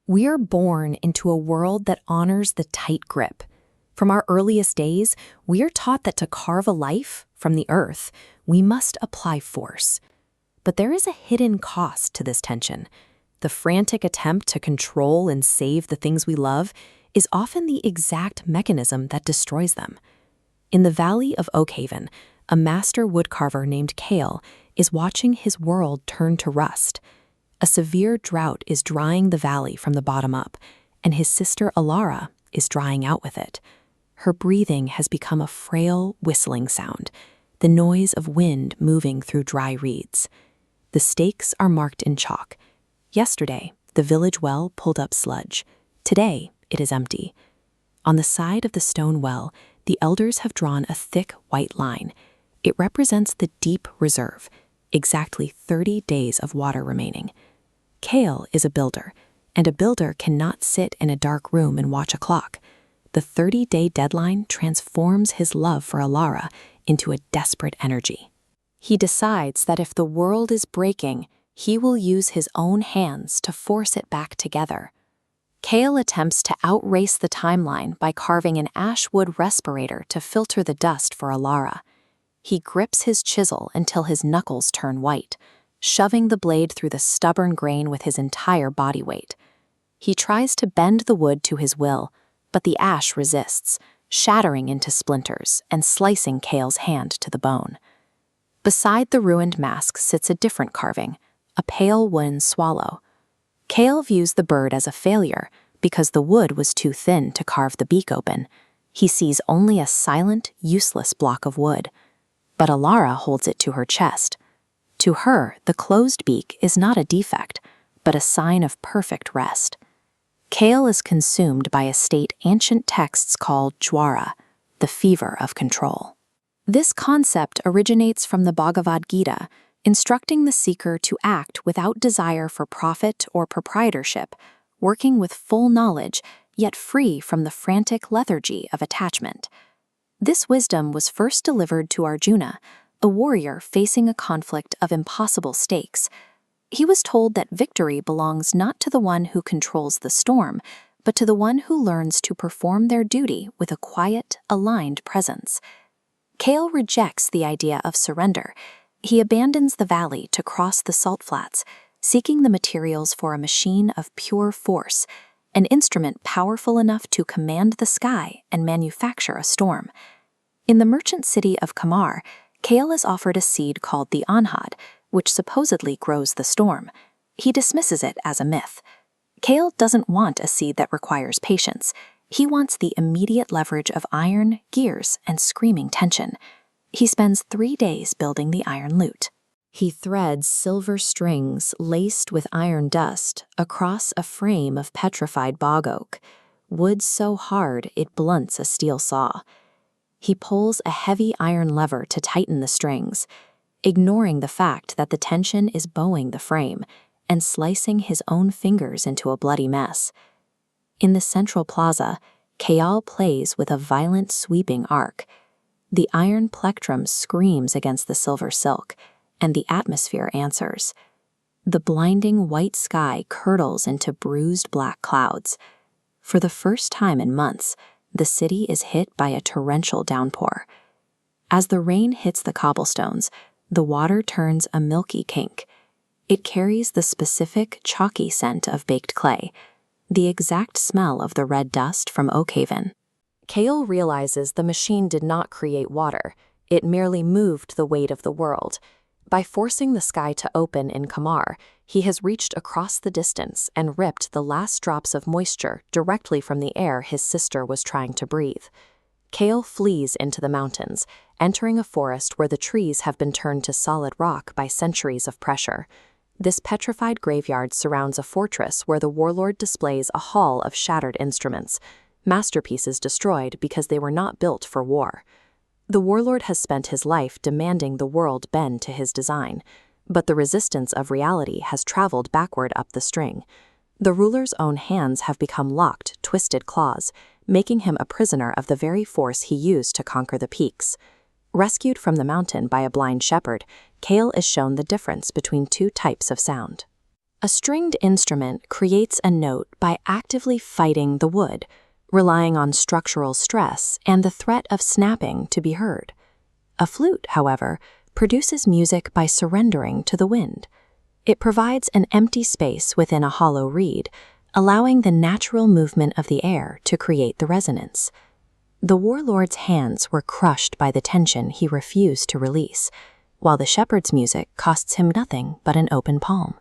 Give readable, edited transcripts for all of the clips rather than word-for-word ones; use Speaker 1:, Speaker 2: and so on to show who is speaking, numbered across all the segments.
Speaker 1: We are born into a world that honors the tight grip. From our earliest days, we are taught that to carve a life from the earth, we must apply force. But there is a hidden cost to this tension. The frantic attempt to control and save the things we love is often the exact mechanism that destroys them. In the Valley of Oakhaven, a master woodcarver named Kale is watching his world turn to rust. A severe drought is drying the valley from the bottom up, and his sister Alara is drying out with it. Her breathing has become a frail, whistling sound, the noise of wind moving through dry reeds. The stakes are marked in chalk. Yesterday, the village well pulled up sludge. Today, it is empty. On the side of the stone well, the elders have drawn a thick white line. It represents the deep reserve, exactly 30 days of water remaining. Kale is a builder, and a builder cannot sit in a dark room and watch a clock. The 30-day deadline transforms his love for Alara into a desperate energy. He decides that if the world is breaking, he will use his own hands to force it back together. Kale attempts to outrace the timeline by carving an ash wood respirator to filter the dust for Alara. He grips his chisel until his knuckles turn white, shoving the blade through the stubborn grain with his entire body weight. He tries to bend the wood to his will, but the ash resists, shattering into splinters and slicing Kale's hand to the bone. Beside the ruined mask sits a different carving, a pale wooden swallow. Kale views the bird as a failure because the wood was too thin to carve the beak open. He sees only a silent, useless block of wood. But Alara holds it to her chest. To her, the closed beak is not a defect, but a sign of perfect rest. Kale is consumed by a state ancient texts call jwara, the fever of control. This concept originates from the Bhagavad Gita, instructing the seeker to act without desire for profit or proprietorship, working with full knowledge, yet free from the frantic lethargy of attachment. This wisdom was first delivered to Arjuna, a warrior facing a conflict of impossible stakes. He was told that victory belongs not to the one who controls the storm, but to the one who learns to perform their duty with a quiet, aligned presence. Kale rejects the idea of surrender. He abandons the valley to cross the salt flats, seeking the materials for a machine of pure force, an instrument powerful enough to command the sky and manufacture a storm. In the merchant city of Kamar, Kale is offered a seed called the anhad, which supposedly grows the storm. He dismisses it as a myth. Kale doesn't want a seed that requires patience. He wants the immediate leverage of iron, gears, and screaming tension. He spends 3 days building the iron lute. He threads silver strings laced with iron dust across a frame of petrified bog oak, wood so hard it blunts a steel saw. He pulls a heavy iron lever to tighten the strings, ignoring the fact that the tension is bowing the frame and slicing his own fingers into a bloody mess. In the central plaza, Kale plays with a violent sweeping arc. The iron plectrum screams against the silver silk, and the atmosphere answers. The blinding white sky curdles into bruised black clouds. For the first time in months, the city is hit by a torrential downpour. As the rain hits the cobblestones, the water turns a milky kink. It carries the specific chalky scent of baked clay, the exact smell of the red dust from Oakhaven. Kale realizes the machine did not create water. It merely moved the weight of the world. By forcing the sky to open in Kamar, he has reached across the distance and ripped the last drops of moisture directly from the air his sister was trying to breathe. Kale flees into the mountains, entering a forest where the trees have been turned to solid rock by centuries of pressure. This petrified graveyard surrounds a fortress where the warlord displays a hall of shattered instruments, masterpieces destroyed because they were not built for war. The warlord has spent his life demanding the world bend to his design, but the resistance of reality has traveled backward up the string. The ruler's own hands have become locked, twisted claws, making him a prisoner of the very force he used to conquer the peaks. Rescued from the mountain by a blind shepherd, Kale is shown the difference between two types of sound. A stringed instrument creates a note by actively fighting the wood, relying on structural stress and the threat of snapping to be heard. A flute, however, produces music by surrendering to the wind. It provides an empty space within a hollow reed, allowing the natural movement of the air to create the resonance. The warlord's hands were crushed by the tension he refused to release, while the shepherd's music costs him nothing but an open palm.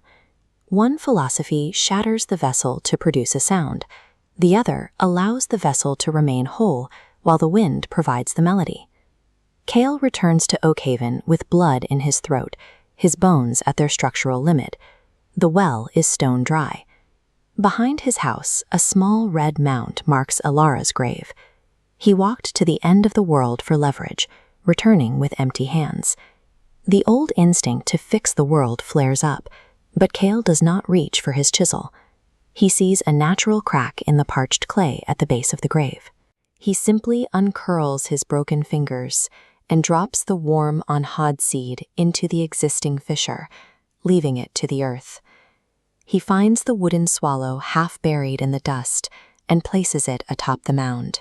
Speaker 1: One philosophy shatters the vessel to produce a sound. The other allows the vessel to remain whole while the wind provides the melody. Cale returns to Oakhaven with blood in his throat, his bones at their structural limit. The well is stone dry. Behind his house, a small red mound marks Alara's grave. He walked to the end of the world for leverage, returning with empty hands. The old instinct to fix the world flares up, but Cale does not reach for his chisel. He sees a natural crack in the parched clay at the base of the grave. He simply uncurls his broken fingers and drops the warm anhad seed into the existing fissure, leaving it to the earth. He finds the wooden swallow half buried in the dust and places it atop the mound.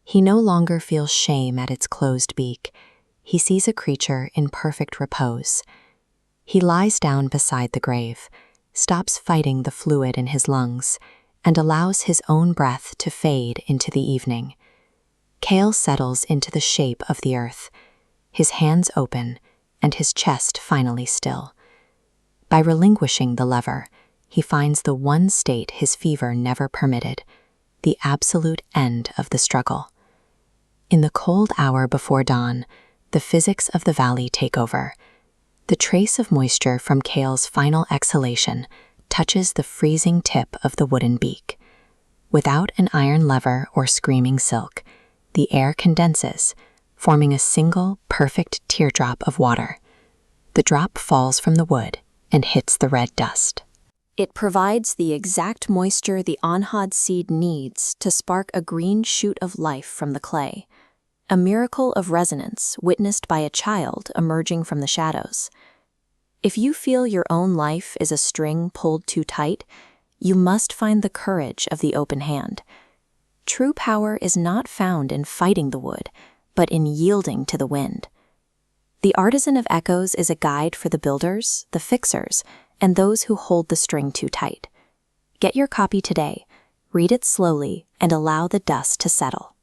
Speaker 1: He no longer feels shame at its closed beak. He sees a creature in perfect repose. He lies down beside the grave, stops fighting the fluid in his lungs, and allows his own breath to fade into the evening. Cale settles into the shape of the earth, his hands open and his chest finally still. By relinquishing the lever, he finds the one state his fever never permitted, the absolute end of the struggle. In the cold hour before dawn, the physics of the valley take over. The trace of moisture from Cale's final exhalation touches the freezing tip of the wooden beak. Without an iron lever or screaming silk, the air condenses, forming a single, perfect teardrop of water. The drop falls from the wood and hits the red dust. It provides the exact moisture the anhad seed needs to spark a green shoot of life from the clay. A miracle of resonance witnessed by a child emerging from the shadows. If you feel your own life is a string pulled too tight, you must find the courage of the open hand. True power is not found in fighting the wood, but in yielding to the wind. The Artisan of Echoes is a guide for the builders, the fixers, and those who hold the string too tight. Get your copy today, read it slowly, and allow the dust to settle.